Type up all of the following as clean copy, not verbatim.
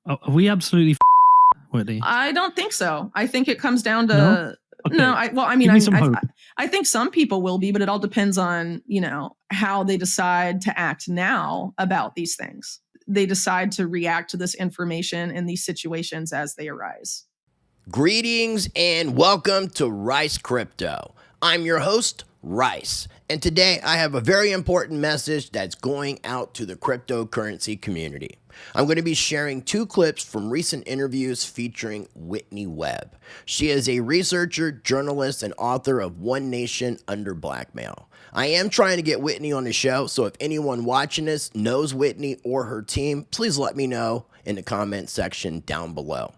Are we absolutely Whitney? I don't think so. I think it comes down to No? Okay. I think some people will be, but it all depends on, how they decide to act now about these things. They decide to react to this information in these situations as they arise. Greetings and welcome to Rice Crypto. I'm your host, Rice, and today I have a very important message that's going out to the cryptocurrency community. I'm going to be sharing two clips from recent interviews featuring Whitney Webb. She is a researcher, journalist, and author of One Nation Under Blackmail. I am trying to get Whitney on the show, so if anyone watching this knows Whitney or her team, please let me know in the comment section down below.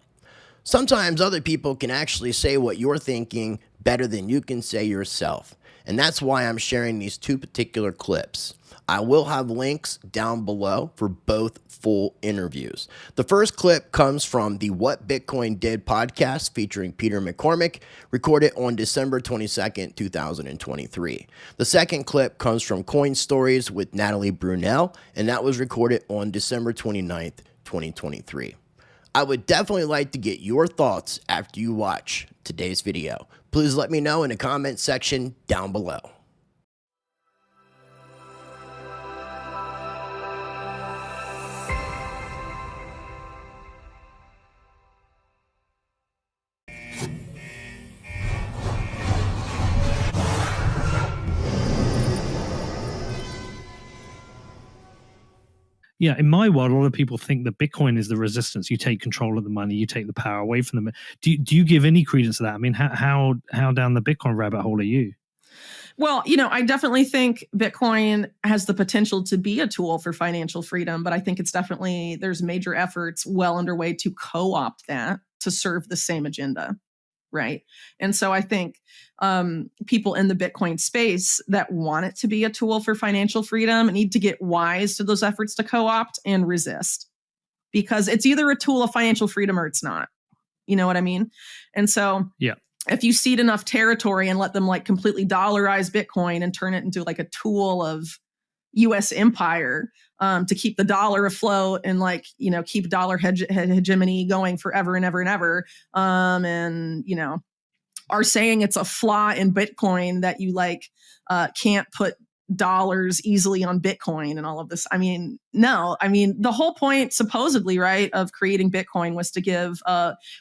Sometimes other people can actually say what you're thinking better than you can say yourself. And that's why I'm sharing these two particular clips. I will have links down below for both full interviews. The first clip comes from the What Bitcoin Did podcast featuring Peter McCormick, recorded on December 22nd, 2023. The second clip comes from Coin Stories with Natalie Brunell, and that was recorded on December 29th, 2023. I would definitely like to get your thoughts after you watch today's video. Please let me know in the comment section down below. Yeah, in my world, a lot of people think that Bitcoin is the resistance. You take control of the money, you take the power away from them. Do you give any credence to that? I mean, how down the Bitcoin rabbit hole are you? Well, I definitely think Bitcoin has the potential to be a tool for financial freedom, but I think there's major efforts well underway to co-opt that to serve the same agenda. Right. And so I think people in the Bitcoin space that want it to be a tool for financial freedom need to get wise to those efforts to co-opt and resist, because it's either a tool of financial freedom or it's not. You know what I mean? And so if you cede enough territory and let them completely dollarize Bitcoin and turn it into a tool of U.S. empire to keep the dollar afloat and keep dollar hegemony going forever and ever and ever, and are saying it's a flaw in Bitcoin that you can't put dollars easily on Bitcoin and all of this. I mean, no. I mean, the whole point, supposedly, right, of creating Bitcoin was to give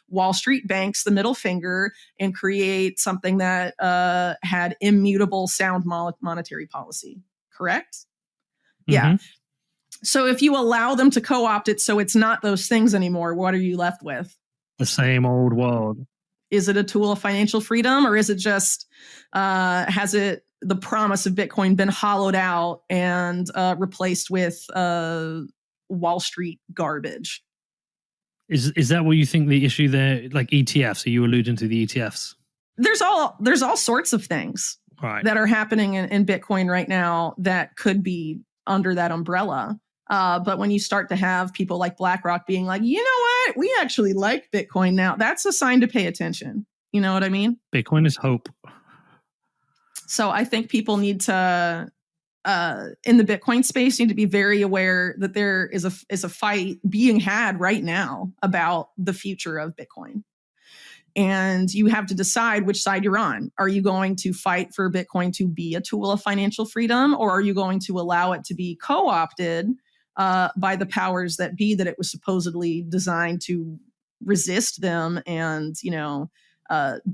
Wall Street banks the middle finger and create something that had immutable, sound monetary policy. Correct? Mm-hmm. Yeah. So if you allow them to co-opt it so it's not those things anymore, what are you left with? The same old world. Is it a tool of financial freedom, or is it just has the promise of Bitcoin been hollowed out and replaced with Wall Street garbage? Is that what you think the issue there? Like ETFs? Are you alluding to the ETFs? There's all sorts of things that are happening in Bitcoin right now that could be under that umbrella. But when you start to have people like BlackRock being like, you know what, we actually like Bitcoin now, that's a sign to pay attention. You know what I mean? Bitcoin is hope. So I think people need to, in the Bitcoin space, need to be very aware that there is a fight being had right now about the future of Bitcoin. And you have to decide which side you're on. Are you going to fight for Bitcoin to be a tool of financial freedom, or are you going to allow it to be co-opted by the powers that be that it was supposedly designed to resist them and,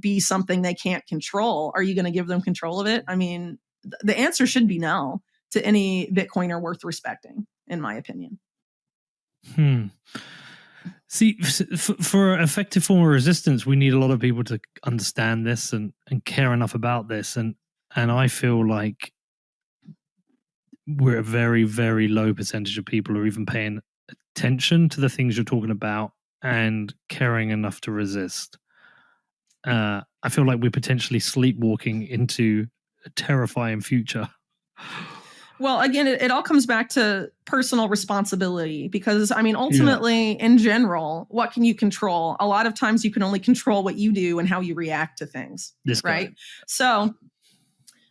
be something they can't control? Are you going to give them control of it? I mean, the answer should be no to any Bitcoiner worth respecting, in my opinion. See, for effective form of resistance, we need a lot of people to understand this and care enough about this. And I feel like we're a very, very low percentage of people who are even paying attention to the things you're talking about and caring enough to resist. I feel like we're potentially sleepwalking into a terrifying future. Well, again, it all comes back to personal responsibility, because, I mean, ultimately, in general, what can you control? A lot of times you can only control what you do and how you react to things, right? So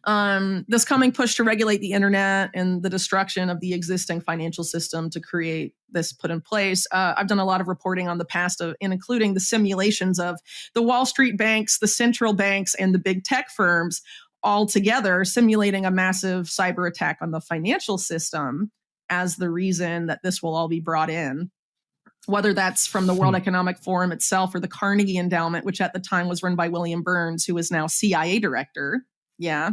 This coming push to regulate the internet and the destruction of the existing financial system to create this put in place. I've done a lot of reporting on the past of, and including the simulations of the Wall Street banks, the central banks, and the big tech firms all together simulating a massive cyber attack on the financial system as the reason that this will all be brought in. Whether that's from the World Economic Forum itself or the Carnegie Endowment, which at the time was run by William Burns, who is now CIA director. Yeah.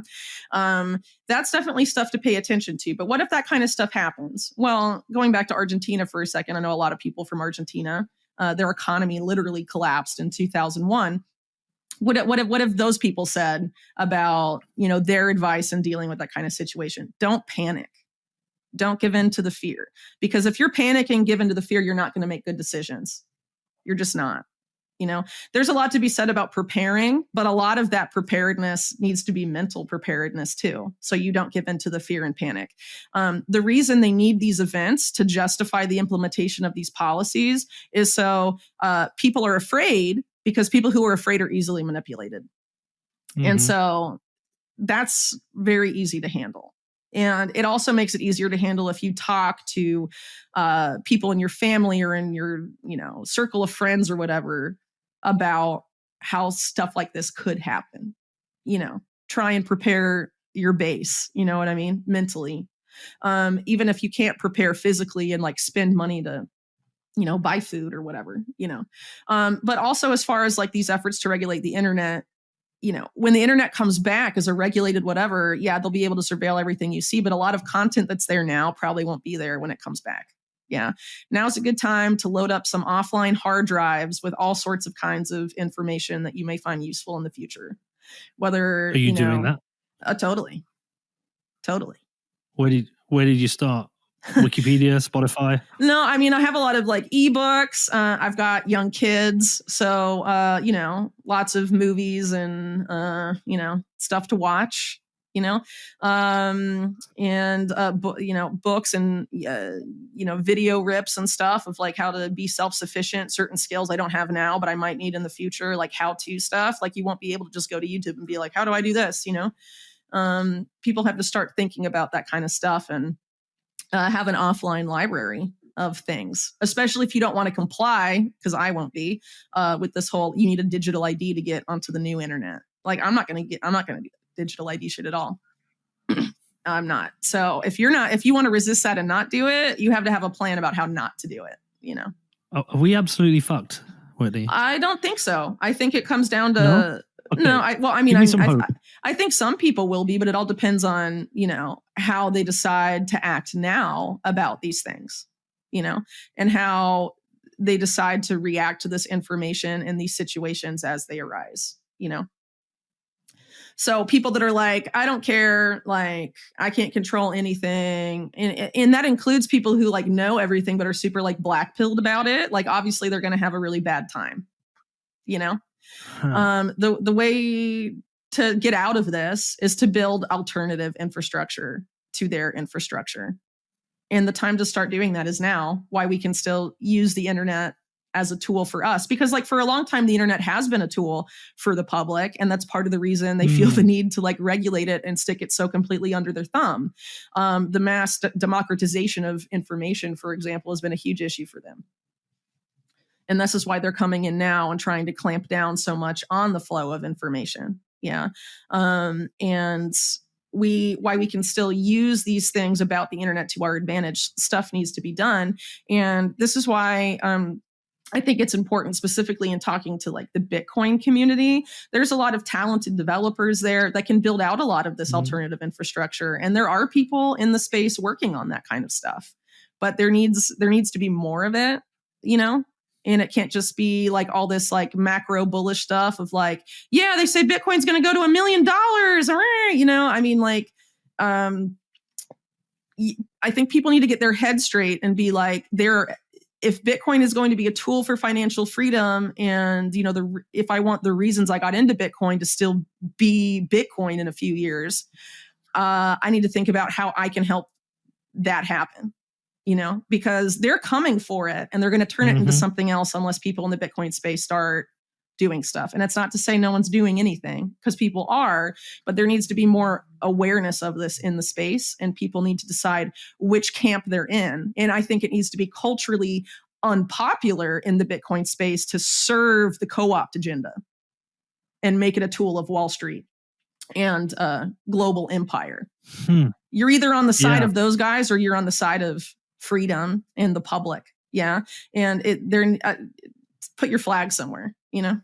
That's definitely stuff to pay attention to. But what if that kind of stuff happens? Well, going back to Argentina for a second, I know a lot of people from Argentina, their economy literally collapsed in 2001. What if those people said about, their advice in dealing with that kind of situation? Don't panic. Don't give in to the fear. Because if you're panicking, give in to the fear, you're not going to make good decisions. You're just not. There's a lot to be said about preparing, but a lot of that preparedness needs to be mental preparedness too. So you don't give in to the fear and panic. The reason they need these events to justify the implementation of these policies is so people are afraid, because people who are afraid are easily manipulated. Mm-hmm. And so that's very easy to handle. And it also makes it easier to handle if you talk to people in your family or in your, circle of friends or whatever about how stuff like this could happen. Try and prepare your base, you know what I mean? Mentally. Even if you can't prepare physically and like spend money to, buy food or whatever, but also as far as like these efforts to regulate the internet, when the internet comes back as a regulated whatever, yeah, they'll be able to surveil everything you see. But a lot of content that's there now probably won't be there when it comes back. Yeah. Now's a good time to load up some offline hard drives with all sorts of kinds of information that you may find useful in the future. Whether, are you doing that? Totally. Where did you start? Wikipedia, Spotify? No, I mean, I have a lot of like ebooks. I've got young kids. So, lots of movies and, stuff to watch, books and, video rips and stuff of like how to be self-sufficient, certain skills I don't have now, but I might need in the future, like how-to stuff. Like you won't be able to just go to YouTube and be like, how do I do this? People have to start thinking about that kind of stuff and have an offline library of things, especially if you don't want to comply, because I won't be, with this whole, you need a digital ID to get onto the new internet. Like, I'm not going to do digital ID shit at all. I'm not. So if you want to resist that and not do it, you have to have a plan about how not to do it, Are we absolutely fucked, Whitney? I don't think so. I think it comes down to, no? Okay. No, I think some people will be, but it all depends on, how they decide to act now about these things, and how they decide to react to this information and these situations as they arise, So people that are like, I don't care, like, I can't control anything. And that includes people who like know everything, but are super like black-pilled about it. Like, obviously they're going to have a really bad time, The way to get out of this is to build alternative infrastructure to their infrastructure. And the time to start doing that is now. Why we can still use the internet as a tool for us, because like for a long time, the internet has been a tool for the public. And that's part of the reason they feel the need to like regulate it and stick it so completely under their thumb. The mass democratization of information, for example, has been a huge issue for them. And this is why they're coming in now and trying to clamp down so much on the flow of information. Yeah. And why we can still use these things about the internet to our advantage. Stuff needs to be done. And this is why I think it's important, specifically in talking to like the Bitcoin community. There's a lot of talented developers there that can build out a lot of this alternative infrastructure. And there are people in the space working on that kind of stuff. But there needs to be more of it, And it can't just be like all this like macro bullish stuff of like, yeah, they say Bitcoin's going to go to $1 million. I mean, like, I think people need to get their head straight and be like, if Bitcoin is going to be a tool for financial freedom, and if I want the reasons I got into Bitcoin to still be Bitcoin in a few years, I need to think about how I can help that happen. Because they're coming for it and they're going to turn it into something else unless people in the Bitcoin space start doing stuff. And it's not to say no one's doing anything, because people are, but there needs to be more awareness of this in the space, and people need to decide which camp they're in. And I think it needs to be culturally unpopular in the Bitcoin space to serve the co-opt agenda and make it a tool of Wall Street and global empire. You're either on the side of those guys or you're on the side of freedom and the public. Yeah. And put your flag somewhere, you know?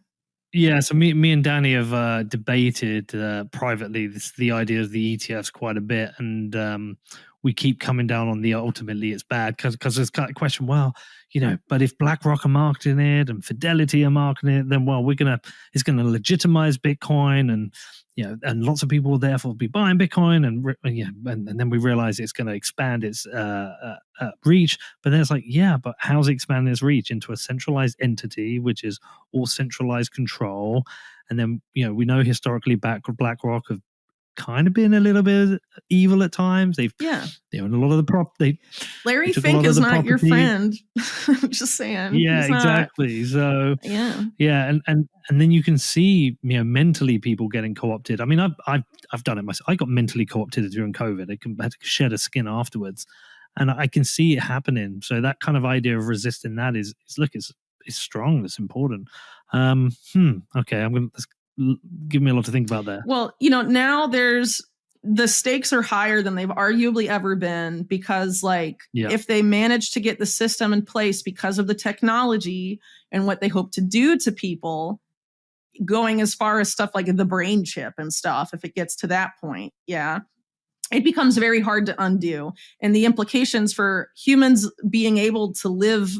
Yeah, so me and Danny have debated privately the idea of the ETFs quite a bit, and we keep coming down on the ultimately it's bad because there's kind of question, well, you know, but if BlackRock are marketing it and Fidelity are marketing it, then well, it's gonna legitimize Bitcoin, and you know, and lots of people will therefore be buying Bitcoin, and then we realize it's going to expand its reach. But then it's like, yeah, but how's it expanding its reach into a centralized entity, which is all centralized control? And then, you know, we know historically BlackRock have kind of been a little bit evil at times. They own a lot of the Larry Fink is not your friend. I'm just saying. Yeah, exactly. So and then you can see, you know, mentally people getting co-opted. I mean, I've done it myself. I got mentally co-opted during COVID. I had to shed a skin afterwards, and I can see it happening. So that kind of idea of resisting that is strong. It's important. Okay, give me a lot to think about there. Well, you know, now the stakes are higher than they've arguably ever been, because if they manage to get the system in place because of the technology and what they hope to do to people, going as far as stuff like the brain chip and stuff, if it gets to that point, it becomes very hard to undo. And the implications for humans being able to live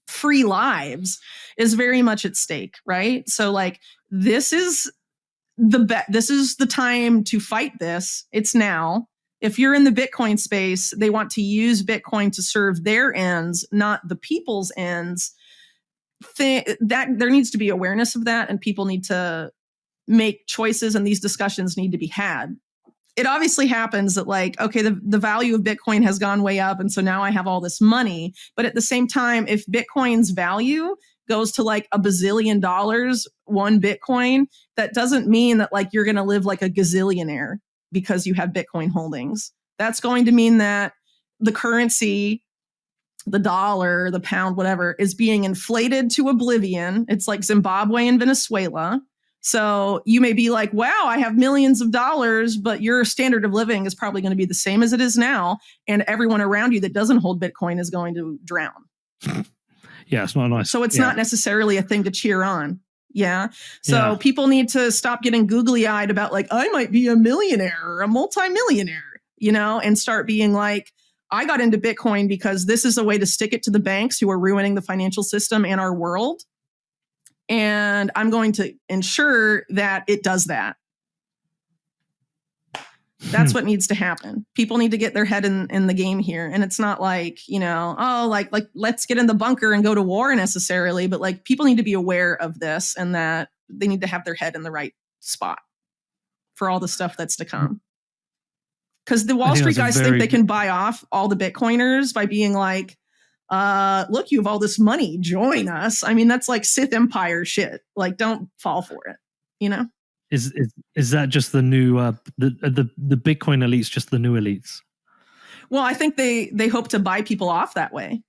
free lives is very much at stake, right? So this is the time to fight this. It's now. If you're in the Bitcoin space, they want to use Bitcoin to serve their ends, not the people's ends. That there needs to be awareness of that, and people need to make choices, and these discussions need to be had. It obviously happens that okay, the value of Bitcoin has gone way up, and so now I have all this money. But at the same time, if Bitcoin's value goes to $1 bazillion, one Bitcoin, that doesn't mean that you're going to live like a gazillionaire because you have Bitcoin holdings. That's going to mean that the currency, the dollar, the pound, whatever, is being inflated to oblivion. It's like Zimbabwe and Venezuela. So you may be like, wow, I have millions of dollars, but your standard of living is probably going to be the same as it is now. And everyone around you that doesn't hold Bitcoin is going to drown. Yeah, it's not nice. So it's not necessarily a thing to cheer on. Yeah. So people need to stop getting googly eyed about I might be a millionaire or a multimillionaire, and start being like, I got into Bitcoin because this is a way to stick it to the banks who are ruining the financial system and our world. And I'm going to ensure that it does that. That's what needs to happen. People need to get their head in the game here. And it's not let's get in the bunker and go to war necessarily. But people need to be aware of this, and that they need to have their head in the right spot for all the stuff that's to come. Because the Wall Street guys think they can buy off all the Bitcoiners by being like, look, you have all this money, join us. I mean, that's Sith Empire shit. Don't fall for it, Is that just the new the Bitcoin elites, just the new elites? Well, I think they hope to buy people off that way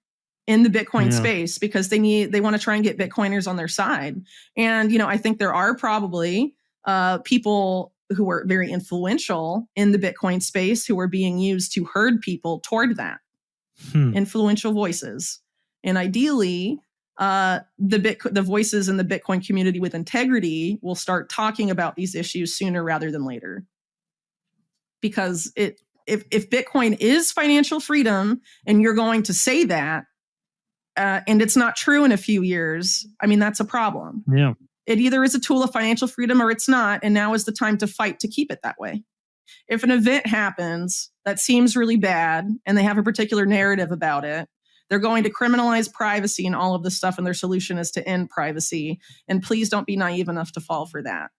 in the Bitcoin space, because they want to try and get Bitcoiners on their side. And I think there are probably people who are very influential in the Bitcoin space who are being used to herd people toward that. Influential voices. And ideally, the voices in the Bitcoin community with integrity will start talking about these issues sooner rather than later. Because if Bitcoin is financial freedom, and you're going to say that, and it's not true in a few years, I mean, that's a problem. Yeah. It either is a tool of financial freedom or it's not, and now is the time to fight to keep it that way. If an event happens that seems really bad and they have a particular narrative about it, they're going to criminalize privacy and all of this stuff, and their solution is to end privacy. And please don't be naive enough to fall for that.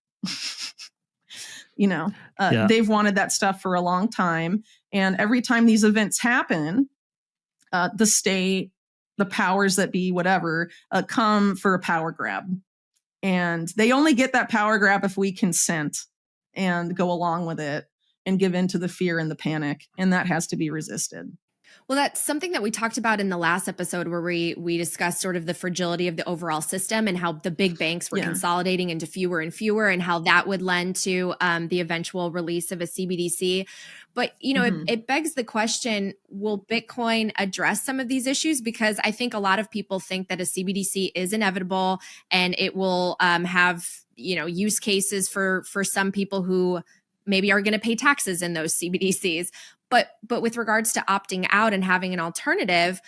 They've wanted that stuff for a long time. And every time these events happen, the state the powers that be, whatever, come for a power grab. And they only get that power grab if we consent and go along with it and give in to the fear and the panic. And that has to be resisted. Well, that's something that we talked about in the last episode where we discussed sort of the fragility of the overall system and how the big banks were consolidating into fewer and fewer, and how that would lend to the eventual release of a CBDC. But, you know, it begs the question, will Bitcoin address some of these issues? Because I think a lot of people think that a CBDC is inevitable and it will have, you know, use cases for some people who maybe are going to pay taxes in those CBDCs. But with regards to opting out and having an alternative,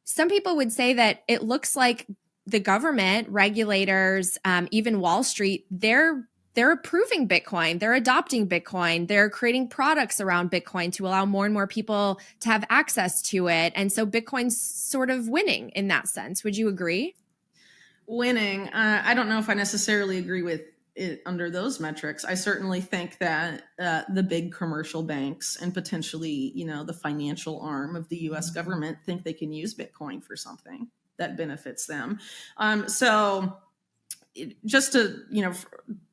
some people would say that it looks like the government, regulators, even Wall Street, they're approving Bitcoin. They're adopting Bitcoin. They're creating products around Bitcoin to allow more and more people to have access to it. And so Bitcoin's sort of winning in that sense. Would you agree? Winning. I don't know if I necessarily agree with it under those metrics. I certainly think that the big commercial banks and potentially, you know, the financial arm of the U.S. government think they can use Bitcoin for something that benefits them. Just to, you know,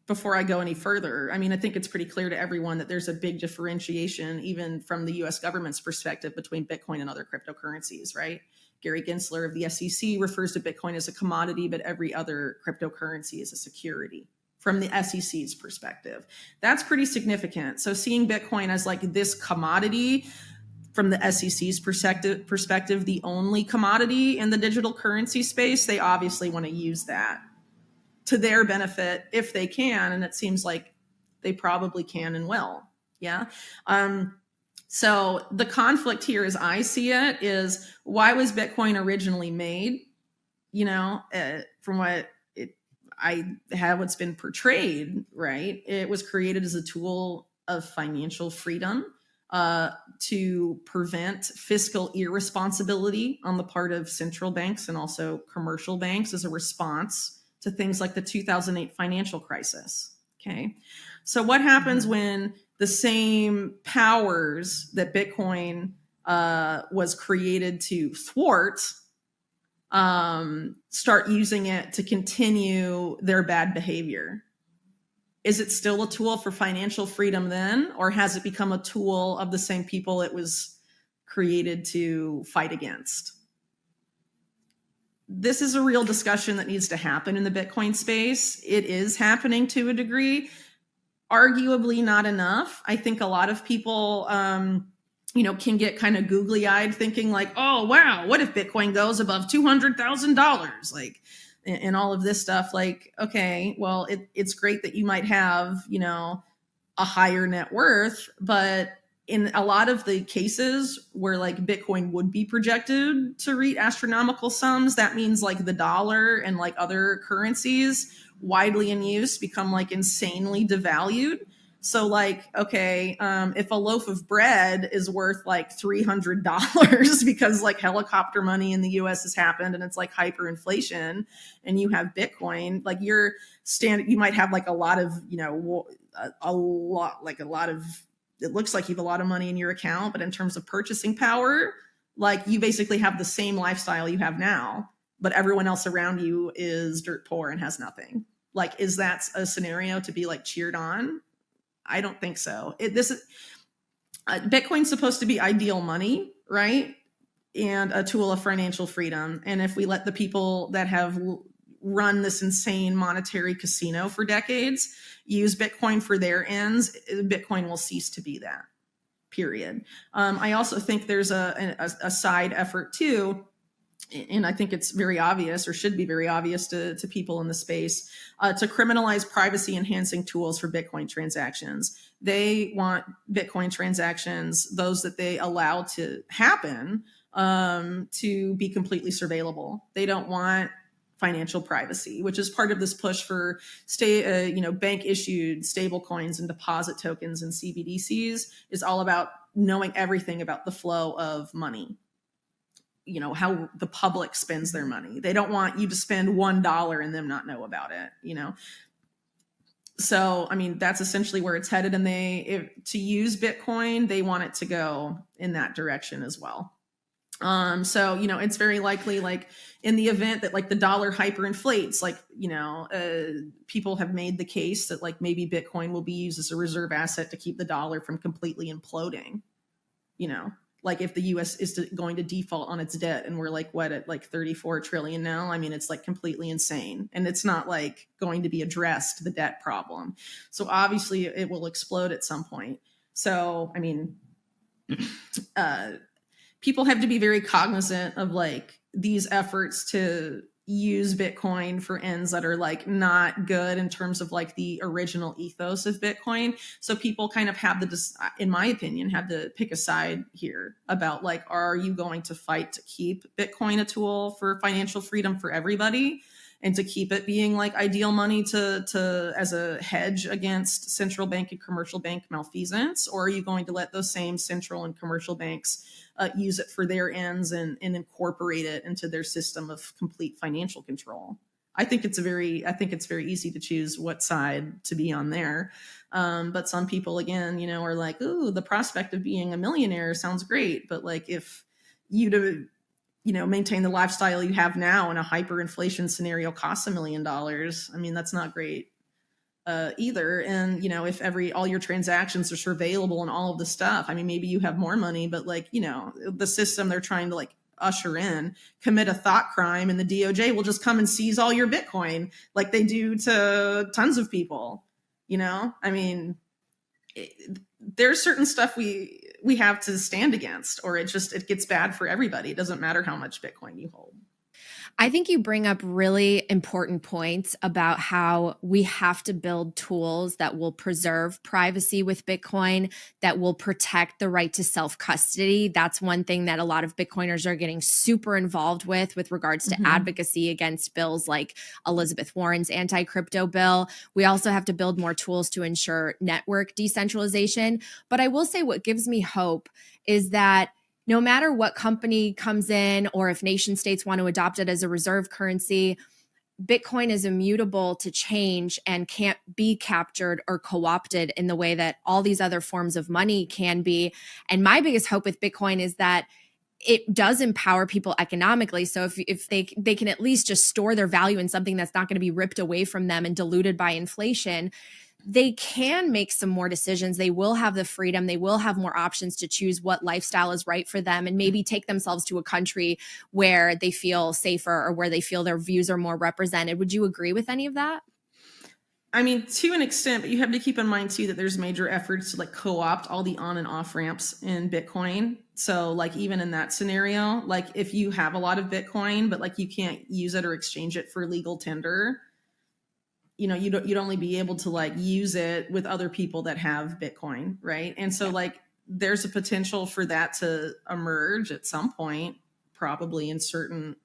before I go any further, I mean, I think it's pretty clear to everyone that there's a big differentiation, even from the U.S. government's perspective, between Bitcoin and other cryptocurrencies, right? Gary Gensler of the SEC refers to Bitcoin as a commodity, but every other cryptocurrency is a security from the SEC's perspective. That's pretty significant. So seeing Bitcoin as like this commodity from the SEC's perspective, the only commodity in the digital currency space, they obviously want to use that to their benefit if they can. And it seems like they probably can and will. Yeah. So the conflict here, as I see it, is why was Bitcoin originally made? You know, from what I have, what's been portrayed, right? It was created as a tool of financial freedom to prevent fiscal irresponsibility on the part of central banks and also commercial banks as a response to things like the 2008 financial crisis. Okay. So what happens when the same powers that Bitcoin was created to thwart start using it to continue their bad behavior? Is it still a tool for financial freedom then, or has it become a tool of the same people it was created to fight against? This is a real discussion that needs to happen in the Bitcoin space. It is happening to a degree, arguably not enough. I think a lot of people, you know, can get kind of googly-eyed thinking like, oh, wow, what if Bitcoin goes above $200,000? Like, and all of this stuff. Like, okay, well, it's great that you might have, you know, a higher net worth, but in a lot of the cases where like Bitcoin would be projected to reach astronomical sums, that means like the dollar and like other currencies widely in use become like insanely devalued. So like, okay, if a loaf of bread is worth like $300 because like helicopter money in the US has happened and it's like hyperinflation, and you have Bitcoin, like you might have like a lot of, you know, it looks like you have a lot of money in your account, but in terms of purchasing power, like you basically have the same lifestyle you have now, but everyone else around you is dirt poor and has nothing. Like, is that a scenario to be like cheered on? I don't think so. Bitcoin's supposed to be ideal money, right? And a tool of financial freedom. And if we let the people that have run this insane monetary casino for decades use Bitcoin for their ends, Bitcoin will cease to be that, period. I also think there's a side effort too, and I think it's very obvious, or should be very obvious to people in the space, to criminalize privacy enhancing tools for Bitcoin transactions. They want Bitcoin transactions, those that they allow to happen, to be completely surveillable. They don't want financial privacy, which is part of this push for bank issued stable coins and deposit tokens and CBDCs, is all about knowing everything about the flow of money. You know, how the public spends their money. They don't want you to spend $1 and them not know about it, you know? So, I mean, that's essentially where it's headed. And to use Bitcoin, they want it to go in that direction as well. So, it's very likely, like, in the event that, like, the dollar hyperinflates, like, people have made the case that, like, maybe Bitcoin will be used as a reserve asset to keep the dollar from completely imploding. Like, if the US is going to default on its debt, and we're like, what, at like 34 trillion now? I mean, it's like completely insane, and it's not like going to be addressed, the debt problem. So obviously it will explode at some point. So, I mean, people have to be very cognizant of, like, these efforts to use Bitcoin for ends that are, like, not good in terms of, like, the original ethos of Bitcoin. So people kind of have in my opinion, have to pick a side here about, like, are you going to fight to keep Bitcoin a tool for financial freedom for everybody, and to keep it being, like, ideal money to as a hedge against central bank and commercial bank malfeasance? Or are you going to let those same central and commercial banks use it for their ends and incorporate it into their system of complete financial control? I think it's very easy to choose what side to be on there. But some people, again, are like, ooh, the prospect of being a millionaire sounds great. But, like, if you to maintain the lifestyle you have now in a hyperinflation scenario costs $1 million, I mean, that's not great either. And, if all your transactions are surveillable and all of the stuff, I mean, maybe you have more money, but, like, the system they're trying to, like, usher in, commit a thought crime, and the DOJ will just come and seize all your Bitcoin like they do to tons of people. I mean, there's certain stuff we have to stand against, or it gets bad for everybody. It doesn't matter how much Bitcoin you hold. I think you bring up really important points about how we have to build tools that will preserve privacy with Bitcoin, that will protect the right to self-custody. That's one thing that a lot of Bitcoiners are getting super involved with regards to advocacy against bills like Elizabeth Warren's anti-crypto bill. We also have to build more tools to ensure network decentralization. But I will say what gives me hope is that no matter what company comes in, or if nation states want to adopt it as a reserve currency, Bitcoin is immutable to change and can't be captured or co-opted in the way that all these other forms of money can be. And my biggest hope with Bitcoin is that it does empower people economically. So if they can at least just store their value in something that's not going to be ripped away from them and diluted by inflation, they can make some more decisions. They will have the freedom. They will have more options to choose what lifestyle is right for them, and maybe take themselves to a country where they feel safer or where they feel their views are more represented. Would you agree with any of that? I mean, to an extent, but you have to keep in mind too that there's major efforts to, like, co-opt all the on and off ramps in Bitcoin. So, like, even in that scenario, like, if you have a lot of Bitcoin, but, like, you can't use it or exchange it for legal tender, you'd only be able to, like, use it with other people that have Bitcoin, right? And so, like, there's a potential for that to emerge at some point, probably in certain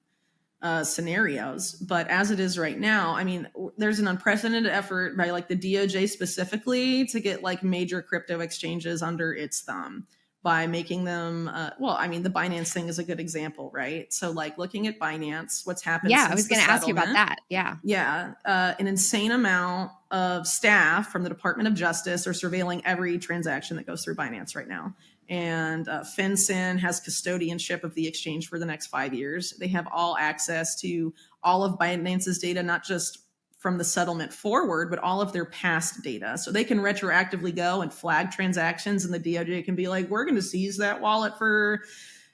scenarios. But as it is right now, I mean, there's an unprecedented effort by, like, the DOJ specifically to get, like, major crypto exchanges under its thumb by making them, the Binance thing is a good example, right? So, like, looking at Binance, what's happened Yeah, since I was going to ask you about that. Yeah. An insane amount of staff from the Department of Justice are surveilling every transaction that goes through Binance right now. And FinCEN has custodianship of the exchange for the next 5 years. They have all access to all of Binance's data, not just from the settlement forward, but all of their past data. So they can retroactively go and flag transactions, and the DOJ can be like, we're going to seize that wallet for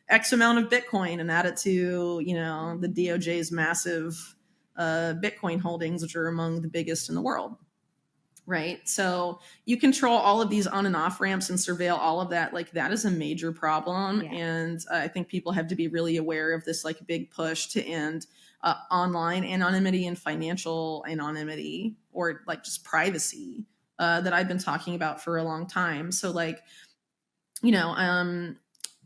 X amount of Bitcoin and add it to, the DOJ's massive Bitcoin holdings, which are among the biggest in the world. Right. So you control all of these on and off ramps and surveil all of that. Like, that is a major problem. Yeah. And I think people have to be really aware of this, like, big push to end online anonymity and financial anonymity, or, like, just privacy that I've been talking about for a long time. So, like,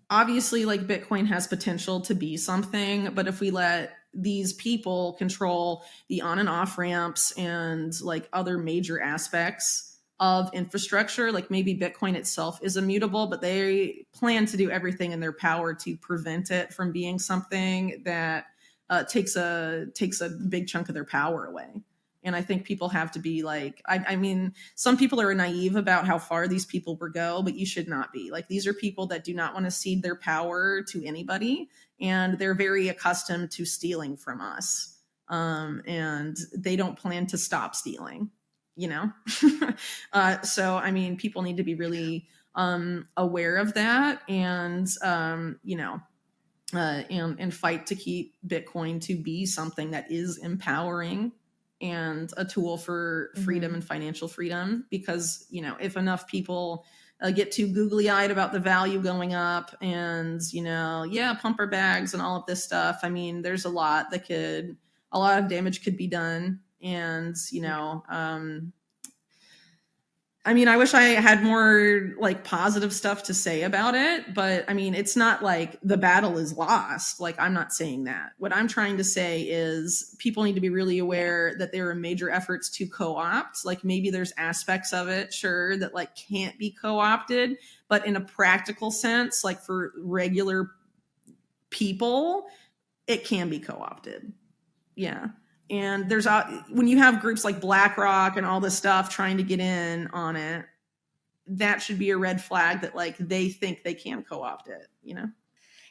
obviously, like, Bitcoin has potential to be something, but if we let these people control the on and off ramps and, like, other major aspects of infrastructure, like, maybe Bitcoin itself is immutable, but they plan to do everything in their power to prevent it from being something that takes a big chunk of their power away. And I think people have to be like, I mean, some people are naive about how far these people will go, but you should not be. Like, these are people that do not want to cede their power to anybody. And they're very accustomed to stealing from us. And they don't plan to stop stealing, you know? So, I mean, people need to be really aware of that and, you know, and fight to keep Bitcoin to be something that is empowering and a tool for freedom and financial freedom. Because, you know, if enough people get too googly eyed about the value going up and, you know, pumper bags and all of this stuff, I mean, there's a lot of damage could be done. And, you know, I mean, I wish I had more like positive stuff to say about it, but I mean, it's not like the battle is lost. Like, I'm not saying that. What I'm trying to say is people need to be really aware that there are major efforts to co-opt. Like, maybe there's aspects of it, sure, that like can't be co-opted, but in a practical sense, like for regular people, it can be co-opted. Yeah. And there's when you have groups like BlackRock and all this stuff trying to get in on it, that should be a red flag that like they think they can co-opt it, you know?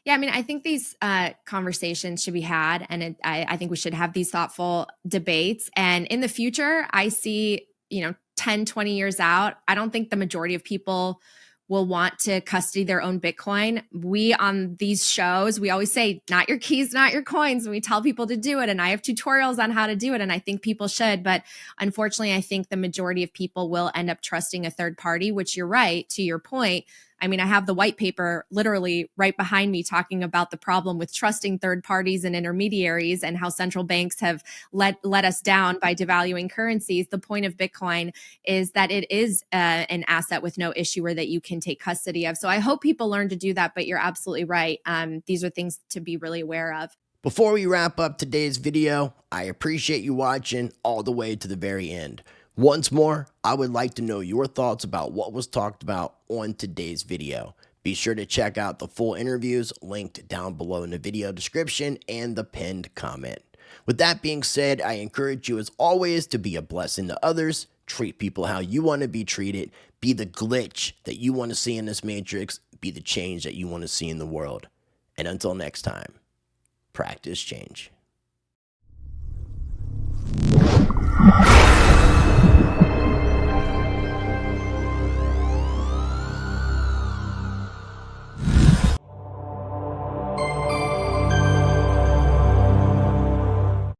Yeah, I mean, I think these conversations should be had, and I think we should have these thoughtful debates. And in the future, I see, you know, 10, 20 years out, I don't think the majority of people will want to custody their own Bitcoin. We on these shows, we always say, not your keys, not your coins. And we tell people to do it. And I have tutorials on how to do it. And I think people should. But unfortunately, I think the majority of people will end up trusting a third party, which you're right, to your point. I mean, I have the white paper literally right behind me talking about the problem with trusting third parties and intermediaries and how central banks have let us down by devaluing currencies. The point of Bitcoin is that it is an asset with no issuer that you can take custody of. So I hope people learn to do that, but you're absolutely right. These are things to be really aware of. Before we wrap up today's video, I appreciate you watching all the way to the very end. Once more, I would like to know your thoughts about what was talked about on today's video. Be sure to check out the full interviews linked down below in the video description and the pinned comment. With that being said, I encourage you as always to be a blessing to others, treat people how you want to be treated, be the glitch that you want to see in this matrix, be the change that you want to see in the world. And until next time, practice change.